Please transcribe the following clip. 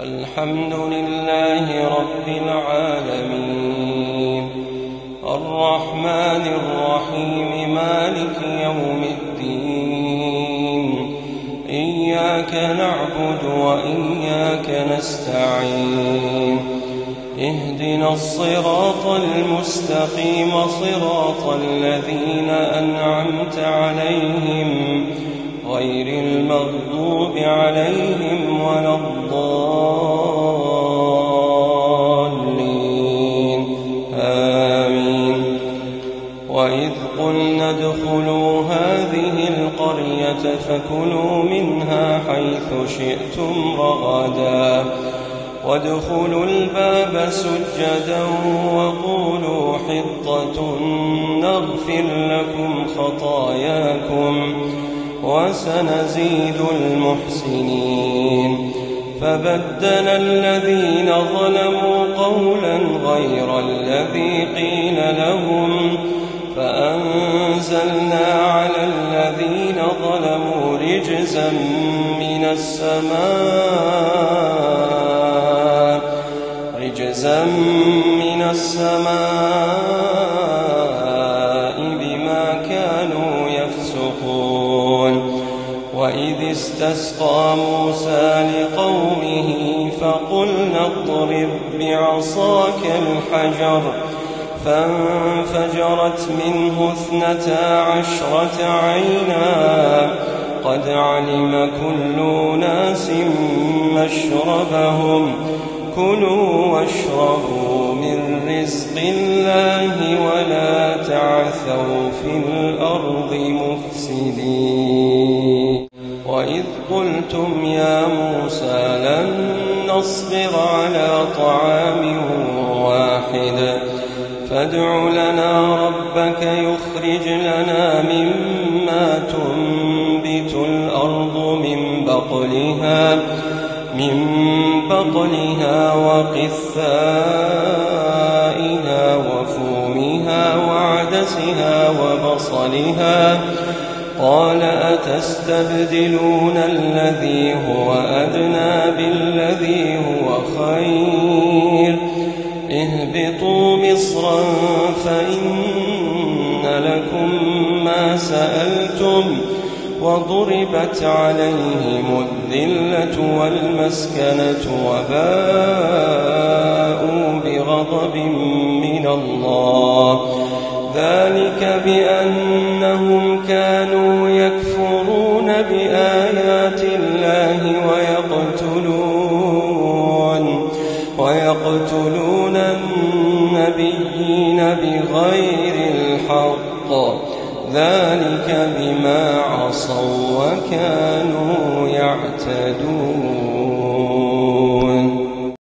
الحمد لله رب العالمين الرحمن الرحيم مالك يوم الدين إياك نعبد وإياك نستعين اهدنا الصراط المستقيم صراط الذين أنعمت عليهم غير المغضوب عليهم ولا الضالين آمين. وإذ قلنا ادخلوا هذه القرية فكلوا منها حيث شئتم رغدا وادخلوا الباب سجدا وقولوا حطة نغفر لكم خطاياكم وسنزيد المحسنين. فبدل الذين ظلموا قولا غير الذي قيل لهم فأنزلنا على الذين ظلموا رجزا من السماء بما كانوا يفسقون. وإذ استسقى موسى لقومه فقلنا اضرب بعصاك الحجر فانفجرت منه 12 عينا قد علم كل ناس مشربهم كلوا واشربوا من رزق الله ولا تعثوا في الأرض مفسدين. وإذ قلتم يا موسى لن نصبر على طعام واحد فادع لنا ربك يخرج لنا مما تنبت الأرض من بقلها وقثائها وفومها وعدسها وبصلها قال أتستبدلون الذي هو أدنى بالذي هو خير اهبطوا مصرا فإن لكم ما سألتم وضربت عليهم الذلة والمسكنة وباءوا بغضب من الله ذلك بأنهم كانوا يكفرون بآيات الله ويقتلون النبيين بغير الحق ذلك بما عصوا وكانوا يعتدون.